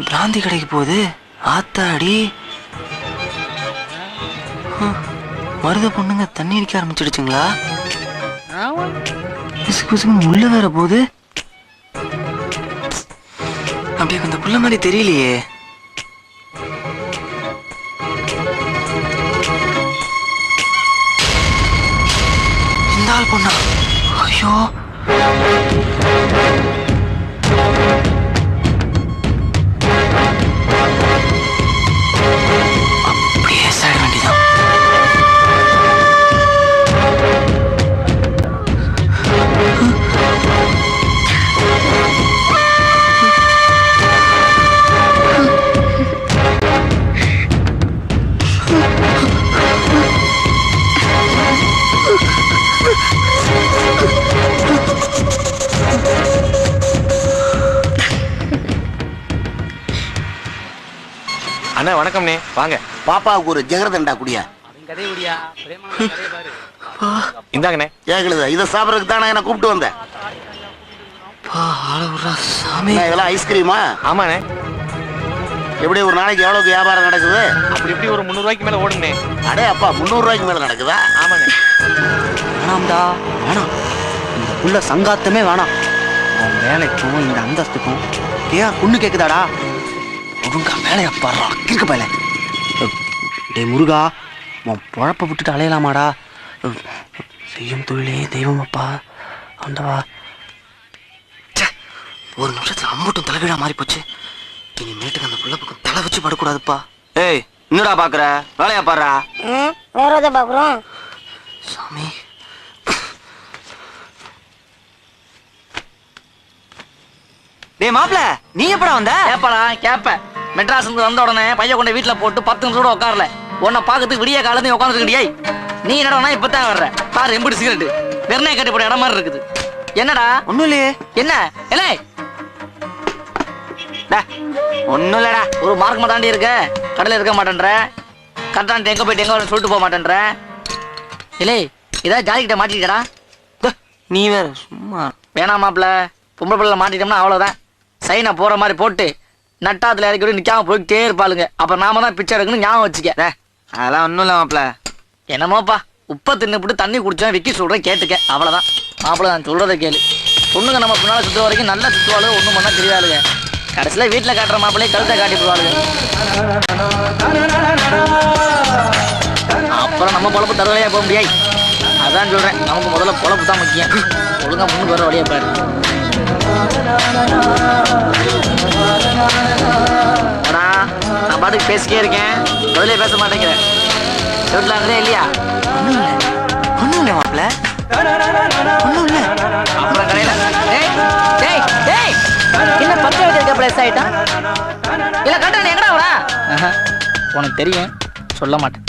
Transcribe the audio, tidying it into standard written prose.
பிராந்தி கடைக்கு போகுது. ஆத்தாடி, மருத பொண்ணுங்க தண்ணி அடிக்க ஆரம்பிச்சிடுச்சுங்களா? உள்ள வேற போகுது. அப்படியே அந்த புள்ள மாதிரி தெரியலையே. இந்த ஆள் பொண்ணா? ஐயோ, அப்படியே சாட வேண்டியதான். அண்ணா வணக்கம்ண்ணே, வாங்க. பாப்பாவுக்கு ஒரு ஜெகரதண்டா குடியா. இந்தாங்கண்ணே. கேக்குது, இதை சாப்பிட்றதுக்கு தானே என்ன கூப்பிட்டு வந்தேன். இதெல்லாம் ஐஸ்கிரீமா? ஆமாண்ணே. எப்படி ஒரு நாளைக்கு எவ்வளவுக்கு வியாபாரம் நடக்குது? அப்படி எப்படி ஒரு 300 ரூபாய்க்கு மேல ஓடுனே. அடே அப்பா, 300 ரூபாய்க்கு மேல நடக்குதா? ஆமாண்ணே. வேணாம்டா, வேணாம். இந்த புள்ள சங்காத்தமே வேணாம். உன் வேலைக்கும் இந்த அந்தஸ்துக்கும் ஏன் பொண்ணு கேக்குதாடா? ஒழுங்கா வேலையை பாடுறா, இருக்க பயல. டே முருகா, உன் பொழப்ப விட்டுட்டு அலையலாமாடா? செய்யும் தொழிலே தெய்வம் அப்பா ஆண்டவா. ஒரு நிமிஷத்துல அம்பூட்டும் தலைகீழா மாறி போச்சு. இனிமேட்டுக்கு அந்த புள்ள பக்கம் தலை வச்சு படக்கூடாதுப்பா. ஏய், என்னடா பாக்குற? வேலையா பாடுறா. வேற எதை பாக்குறோம் சாமி? டேய் மாப்ள, நீ எப்படா வந்த? கேப்படா கேப்ப. மெட்ராஸ் இருந்து வந்த உடனே பைய கொண்ட வீட்டுல போட்டு 10 நிமிஷம் கூட உட்காரல. உன்னை பாக்கிறதுக்கு விடிய காலத்து உட்காந்துருக்கியா? நீ என்னடா இப்பதான் வர்ற? பாரு எம்படி சிகரெட் வெறுனே கட்டி போட இடம் மாதிரி இருக்குது. என்னடா? ஒண்ணும் இல்லையே. என்ன இல்ல ஒண்ணும் இல்லடா. ஒரு மார்க் தாண்டி இருக்க, கடையில இருக்க மாட்டேன்ற, கரெக்டான எங்க போயிட்டு எங்க சொல்லிட்டு போக மாட்டேன்ற. இல்லை ஏதாவது ஜாதி கிட்ட மாட்டிக்கிட்டடா? நீ வேற சும்மா. வேணாம் மாப்பிள்ள, பொம்பளை பிள்ளை மாட்டிட்டோம்னா அவ்வளவுதான். சைனை போற மாதிரி போட்டு நட்டாத்துல இறக்கி நிக்காம போய்கிட்டே இருப்பாளுங்க. அப்புறம் நாம தான் பிச்சை எடுக்கணும், ஞாபகம் வச்சுக்க. அதெல்லாம் ஒண்ணும் இல்ல மாப்ள. என்னமோப்பா, உப்பை தின்னுபிட்டு தண்ணி குடிச்சா விக்கி சொல்றேன் கேட்டுக்க, அவ்வளவுதான். மாப்பிள்ள நான் சொல்றதை கேளு. பொண்ணுங்க நம்ம பின்னால சுத்த வரைக்கும் நல்லா சுத்துவாளுங்க, ஒண்ணும் பண்ணா தெரியாளுங்க. கடைசியில வீட்டுல காட்டுற மாப்பிள்ளையே கழுத்தை காட்டி போடுவாளுங்க. அப்புறம் நம்ம பொழப்பு தருவலையா போக முடியாது. அதான் சொல்றேன், நமக்கு முதல்ல பொழப்பு தான் முக்கியம். ஒழுங்கா முன்னுக்கு வர வழியா பாரு. நான் பாட்டுக்கு பேசிக்கே இருக்கேன், பதிலே பேச மாட்டேங்கிறேன். சொல்லிட்டாங்களே இல்லையா? ஒண்ணும் இல்ல மாப்ள, ஒண்ணும் இல்ல. அப்புறம் கடையில என்ன 10 வயசுக்கு பிளஸ் ஆயிட்டான்? இல்ல கரெக்டா நீ எங்கடா வரா? உனக்கு தெரியும், சொல்ல மாட்டேன்.